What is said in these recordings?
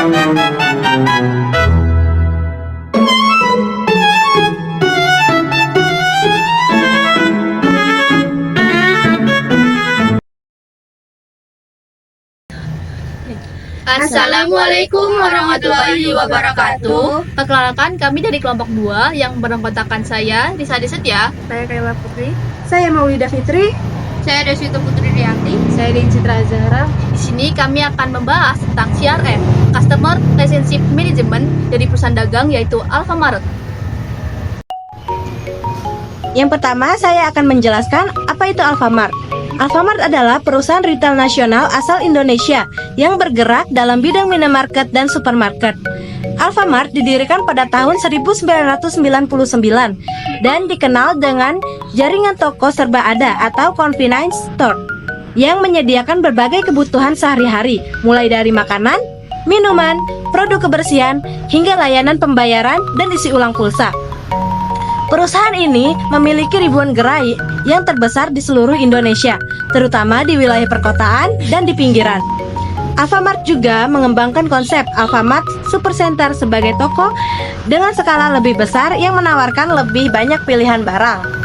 Assalamualaikum warahmatullahi wabarakatuh. Perkenalkan, kami dari kelompok 2 yang beranggotakan saya, Risa Setia. Saya Kayla Putri. Saya Maulida Fitri. Saya Deswita Putri Rianti. Saya Din Citra Zahra. Di sini kami akan membahas tentang CRM, Customer Relationship Management, dari perusahaan dagang yaitu Alfamart. Yang pertama, saya akan menjelaskan apa itu Alfamart. Alfamart adalah perusahaan retail nasional asal Indonesia yang bergerak dalam bidang minimarket dan supermarket. Alfamart didirikan pada tahun 1999 dan dikenal dengan jaringan toko serba ada atau convenience store yang menyediakan berbagai kebutuhan sehari-hari, mulai dari makanan, minuman, produk kebersihan, hingga layanan pembayaran dan isi ulang pulsa. Perusahaan ini memiliki ribuan gerai yang terbesar di seluruh Indonesia, terutama di wilayah perkotaan dan di pinggiran. Alfamart juga mengembangkan konsep Alfamart Supercenter sebagai toko dengan skala lebih besar yang menawarkan lebih banyak pilihan barang.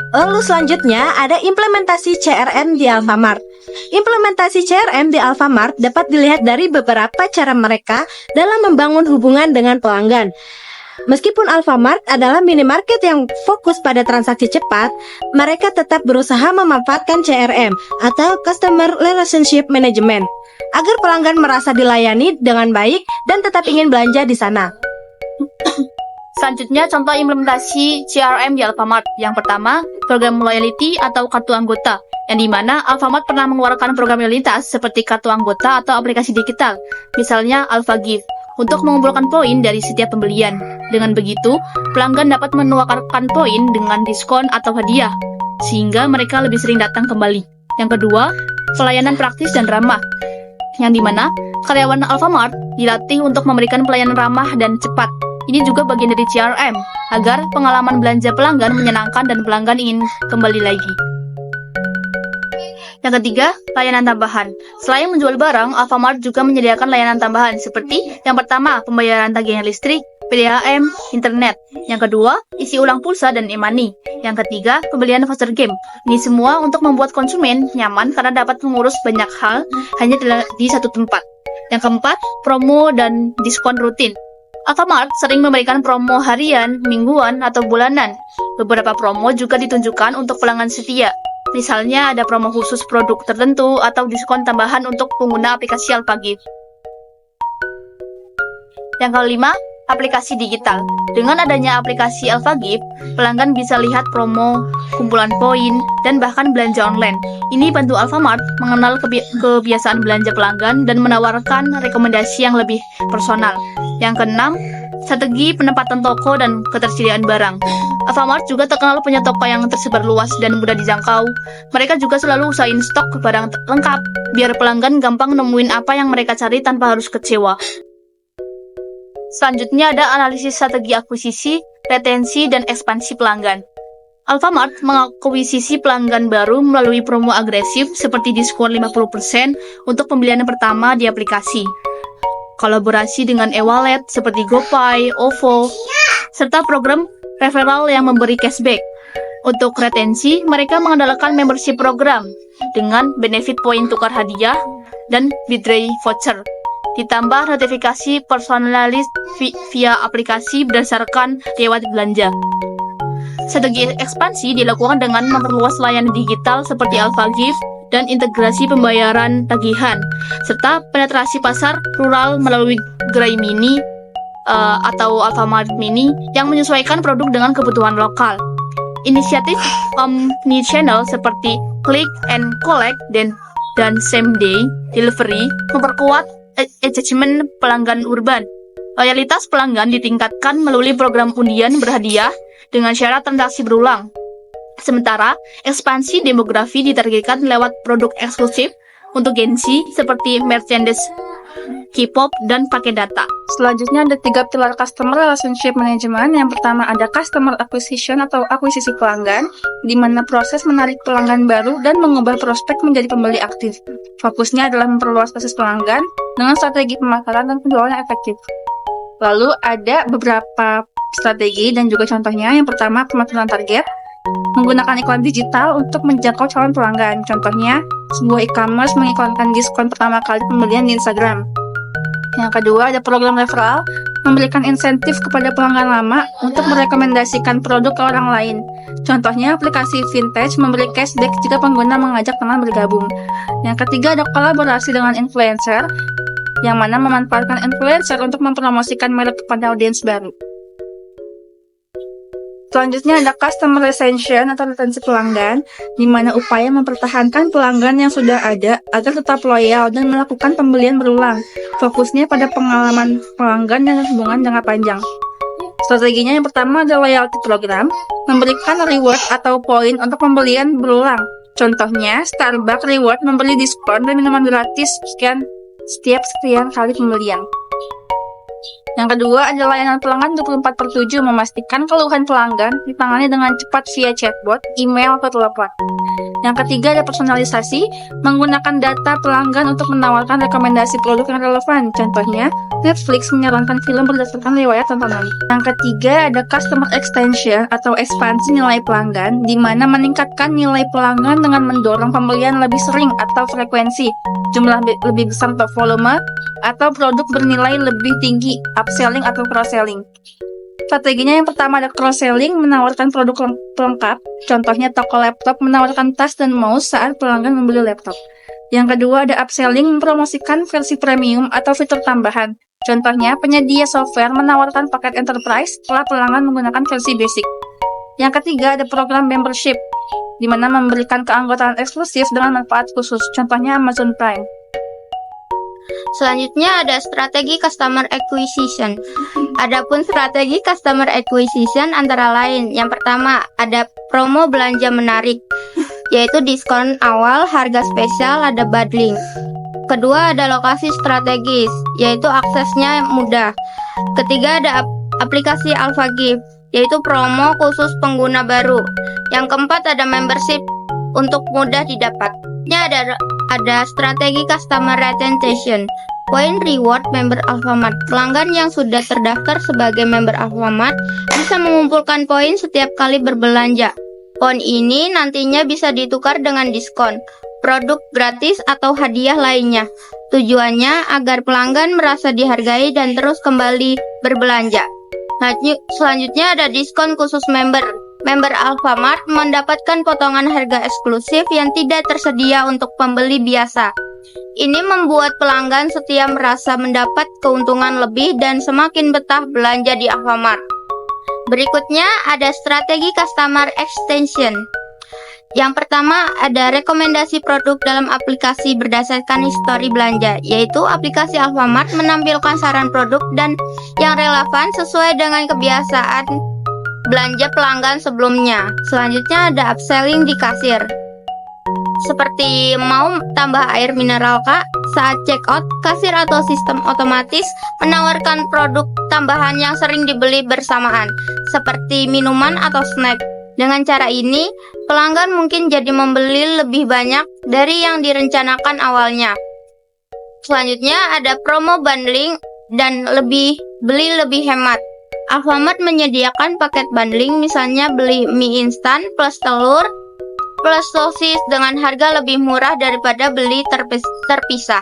Lalu selanjutnya ada implementasi CRM di Alfamart. Implementasi CRM di Alfamart dapat dilihat dari beberapa cara mereka dalam membangun hubungan dengan pelanggan. Meskipun Alfamart adalah minimarket yang fokus pada transaksi cepat, mereka tetap berusaha memanfaatkan CRM atau Customer Relationship Management agar pelanggan merasa dilayani dengan baik dan tetap ingin belanja di sana. Selanjutnya, contoh implementasi CRM di Alfamart. Yang pertama, program loyalty atau kartu anggota, yang dimana Alfamart pernah mengeluarkan program loyalitas seperti kartu anggota atau aplikasi digital, misalnya AlfaGift, untuk mengumpulkan poin dari setiap pembelian. Dengan begitu, pelanggan dapat menukarkan poin dengan diskon atau hadiah, sehingga mereka lebih sering datang kembali. Yang kedua, pelayanan praktis dan ramah, yang dimana karyawan Alfamart dilatih untuk memberikan pelayanan ramah dan cepat. Ini juga bagian dari CRM, agar pengalaman belanja pelanggan menyenangkan dan pelanggan ingin kembali lagi. Yang ketiga, layanan tambahan. Selain menjual barang, Alfamart juga menyediakan layanan tambahan seperti yang pertama, pembayaran tagihan listrik, PDAM, internet. Yang kedua, isi ulang pulsa dan e-money. Yang ketiga, pembelian voucher game. Ini semua untuk membuat konsumen nyaman karena dapat mengurus banyak hal hanya di satu tempat. Yang keempat, promo dan diskon rutin. Alfamart sering memberikan promo harian, mingguan, atau bulanan. Beberapa promo juga ditunjukkan untuk pelanggan setia. Misalnya ada promo khusus produk tertentu atau diskon tambahan untuk pengguna aplikasi AlfaGift. Yang kelima, aplikasi digital. Dengan adanya aplikasi AlfaGift, pelanggan bisa lihat promo, kumpulan poin, dan bahkan belanja online. Ini bantu Alfamart mengenal kebiasaan belanja pelanggan dan menawarkan rekomendasi yang lebih personal. Yang keenam, strategi penempatan toko dan ketersediaan barang. Alfamart juga terkenal punya toko yang tersebar luas dan mudah dijangkau. Mereka juga selalu usahain stok barang lengkap, biar pelanggan gampang nemuin apa yang mereka cari tanpa harus kecewa. Selanjutnya ada analisis strategi akuisisi, retensi, dan ekspansi pelanggan. Alfamart mengakuisisi pelanggan baru melalui promo agresif seperti diskon 50% untuk pembelian pertama di aplikasi, kolaborasi dengan e-wallet seperti GoPay, OVO, serta program referral yang memberi cashback. Untuk retensi, mereka mengandalkan membership program dengan benefit poin tukar hadiah dan Bitray voucher. Ditambah notifikasi personalis via aplikasi berdasarkan riwayat belanja. Strategi ekspansi dilakukan dengan memperluas layanan digital seperti AlfaGift dan integrasi pembayaran tagihan, serta penetrasi pasar rural melalui gerai mini atau Alfamart Mini yang menyesuaikan produk dengan kebutuhan lokal. Inisiatif omnichannel seperti click and collect dan same day delivery memperkuat engagement pelanggan urban. Loyalitas pelanggan ditingkatkan melalui program undian berhadiah dengan syarat transaksi berulang. Sementara, ekspansi demografi ditargetkan lewat produk eksklusif untuk Gen Z seperti merchandise, K-pop, dan pakai data. Selanjutnya ada 3 pilar Customer Relationship Management. Yang pertama ada Customer Acquisition atau akuisisi pelanggan, di mana proses menarik pelanggan baru dan mengubah prospek menjadi pembeli aktif. Fokusnya adalah memperluas basis pelanggan dengan strategi pemasaran dan penjualan yang efektif. Lalu ada beberapa strategi dan juga contohnya. Yang pertama pematuran target, menggunakan iklan digital untuk menjangkau calon pelanggan. Contohnya, sebuah e-commerce mengiklankan diskon pertama kali pembelian di Instagram. Yang kedua ada program referral, memberikan insentif kepada pelanggan lama untuk merekomendasikan produk ke orang lain. Contohnya aplikasi vintage memberi cashback jika pengguna mengajak teman bergabung. Yang ketiga ada kolaborasi dengan influencer, yang mana memanfaatkan influencer untuk mempromosikan merek kepada audiens baru. Selanjutnya ada customer retention atau retensi pelanggan, di mana upaya mempertahankan pelanggan yang sudah ada agar tetap loyal dan melakukan pembelian berulang. Fokusnya pada pengalaman pelanggan dan hubungan jangka panjang. Strateginya yang pertama ada loyalty program, memberikan reward atau poin untuk pembelian berulang. Contohnya, Starbucks Reward memberi diskon dan minuman gratis setiap sekian kali pembelian. Yang kedua ada layanan pelanggan 24/7, memastikan keluhan pelanggan ditangani dengan cepat via chatbot, email, atau telepon. Yang ketiga ada personalisasi, menggunakan data pelanggan untuk menawarkan rekomendasi produk yang relevan. Contohnya, Netflix menyarankan film berdasarkan riwayat tontonan. Yang ketiga ada customer extension atau ekspansi nilai pelanggan, di mana meningkatkan nilai pelanggan dengan mendorong pembelian lebih sering atau frekuensi, jumlah lebih besar atau volume, atau produk bernilai lebih tinggi, upselling atau cross-selling. Strateginya yang pertama ada cross-selling, menawarkan produk pelengkap. Contohnya toko laptop menawarkan tas dan mouse saat pelanggan membeli laptop. Yang kedua ada upselling, mempromosikan versi premium atau fitur tambahan. Contohnya penyedia software menawarkan paket enterprise setelah pelanggan menggunakan versi basic. Yang ketiga ada program membership, di mana memberikan keanggotaan eksklusif dengan manfaat khusus. Contohnya Amazon Prime. Selanjutnya ada strategi customer acquisition. Adapun strategi customer acquisition antara lain, yang pertama ada promo belanja menarik, yaitu diskon awal, harga spesial, ada bundling. Kedua ada lokasi strategis, yaitu aksesnya mudah. Ketiga ada aplikasi Alpha Gift, yaitu promo khusus pengguna baru. Yang keempat ada membership untuk mudah didapat. Ada strategi customer retention, poin reward member Alfamart. Pelanggan yang sudah terdaftar sebagai member Alfamart bisa mengumpulkan poin setiap kali berbelanja. Poin ini nantinya bisa ditukar dengan diskon, produk gratis atau hadiah lainnya. Tujuannya agar pelanggan merasa dihargai dan terus kembali berbelanja. Selanjutnya ada diskon khusus member. Member Alfamart mendapatkan potongan harga eksklusif yang tidak tersedia untuk pembeli biasa. Ini membuat pelanggan setia merasa mendapat keuntungan lebih dan semakin betah belanja di Alfamart. Berikutnya ada strategi customer extension. Yang pertama ada rekomendasi produk dalam aplikasi berdasarkan histori belanja, yaitu aplikasi Alfamart menampilkan saran produk dan yang relevan sesuai dengan kebiasaan belanja pelanggan sebelumnya. Selanjutnya ada upselling di kasir. Seperti mau tambah air mineral kak? Saat checkout, kasir atau sistem otomatis menawarkan produk tambahan yang sering dibeli bersamaan, seperti minuman atau snack. Dengan cara ini, pelanggan mungkin jadi membeli lebih banyak dari yang direncanakan awalnya. Selanjutnya ada promo bundling dan beli lebih hemat. Alfamart menyediakan paket bundling, misalnya beli mie instan plus telur plus sosis dengan harga lebih murah daripada beli terpisah.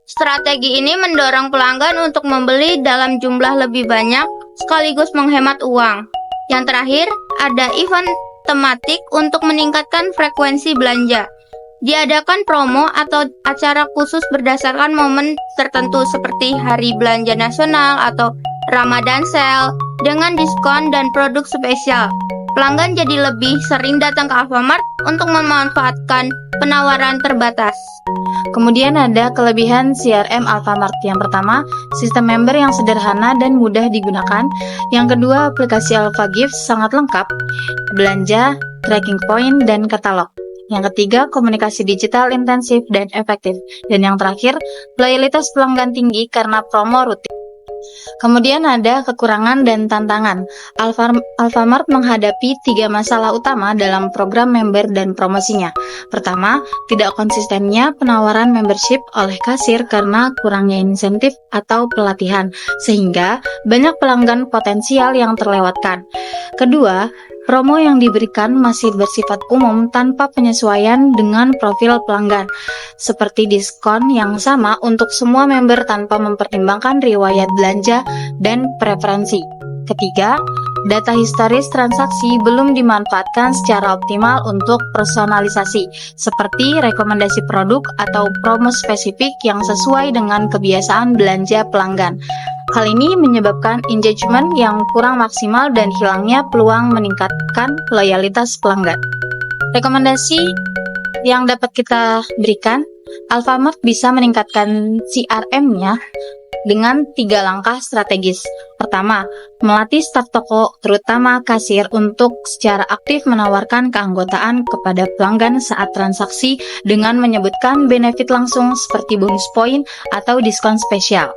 Strategi ini mendorong pelanggan untuk membeli dalam jumlah lebih banyak sekaligus menghemat uang. Yang terakhir, ada event tematik untuk meningkatkan frekuensi belanja. Diadakan promo atau acara khusus berdasarkan momen tertentu seperti Hari Belanja Nasional atau Ramadan Sale dengan diskon dan produk spesial. Pelanggan jadi lebih sering datang ke Alfamart untuk memanfaatkan penawaran terbatas. Kemudian ada kelebihan CRM Alfamart. Yang pertama, sistem member yang sederhana dan mudah digunakan. Yang kedua, aplikasi Alpha Gift sangat lengkap, belanja, tracking point, dan katalog. Yang ketiga, komunikasi digital intensif dan efektif. Dan yang terakhir, loyalitas pelanggan tinggi karena promo rutin. Kemudian ada kekurangan dan tantangan. Alfamart menghadapi 3 masalah utama dalam program member dan promosinya. Pertama, tidak konsistennya penawaran membership oleh kasir karena kurangnya insentif atau pelatihan, sehingga banyak pelanggan potensial yang terlewatkan. Kedua, promo yang diberikan masih bersifat umum tanpa penyesuaian dengan profil pelanggan, seperti diskon yang sama untuk semua member tanpa mempertimbangkan riwayat belanja dan preferensi. Ketiga, data historis transaksi belum dimanfaatkan secara optimal untuk personalisasi, seperti rekomendasi produk atau promo spesifik yang sesuai dengan kebiasaan belanja pelanggan. Hal ini menyebabkan engagement yang kurang maksimal dan hilangnya peluang meningkatkan loyalitas pelanggan. Rekomendasi yang dapat kita berikan, Alfamart bisa meningkatkan CRM-nya dengan 3 langkah strategis. Pertama, melatih staf toko, terutama kasir, untuk secara aktif menawarkan keanggotaan kepada pelanggan saat transaksi dengan menyebutkan benefit langsung seperti bonus poin atau diskon spesial.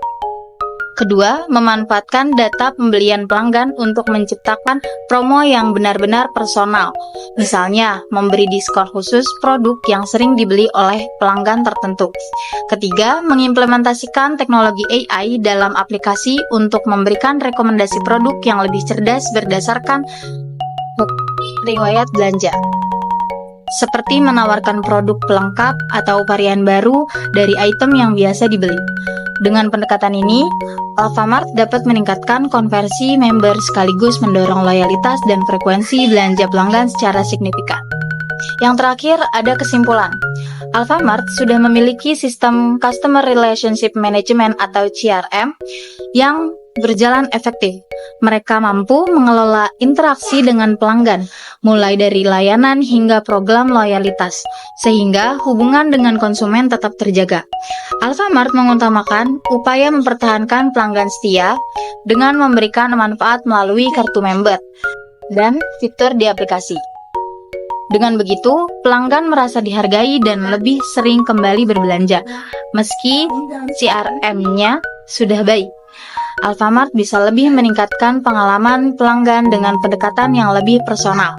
Kedua, memanfaatkan data pembelian pelanggan untuk menciptakan promo yang benar-benar personal. Misalnya, memberi diskon khusus produk yang sering dibeli oleh pelanggan tertentu. Ketiga, mengimplementasikan teknologi AI dalam aplikasi untuk memberikan rekomendasi produk yang lebih cerdas berdasarkan riwayat belanja, seperti menawarkan produk pelengkap atau varian baru dari item yang biasa dibeli. Dengan pendekatan ini, Alfamart dapat meningkatkan konversi member sekaligus mendorong loyalitas dan frekuensi belanja pelanggan secara signifikan. Yang terakhir, ada kesimpulan. Alfamart sudah memiliki sistem Customer Relationship Management atau CRM yang berjalan efektif. Mereka mampu mengelola interaksi dengan pelanggan, mulai dari layanan hingga program loyalitas, sehingga hubungan dengan konsumen tetap terjaga. Alfamart mengutamakan upaya mempertahankan pelanggan setia dengan memberikan manfaat melalui kartu member dan fitur di aplikasi. Dengan begitu, pelanggan merasa dihargai dan lebih sering kembali berbelanja, meski CRM-nya sudah baik. Alfamart bisa lebih meningkatkan pengalaman pelanggan dengan pendekatan yang lebih personal,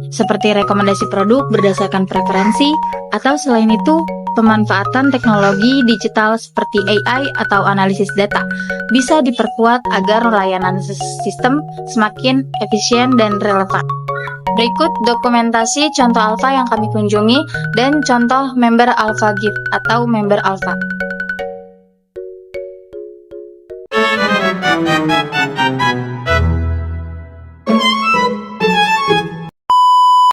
seperti rekomendasi produk berdasarkan preferensi, atau selain itu, pemanfaatan teknologi digital seperti AI atau analisis data bisa diperkuat agar layanan sistem semakin efisien dan relevan. Berikut dokumentasi contoh Alfa yang kami kunjungi dan contoh member Alfa Gift atau member Alfa.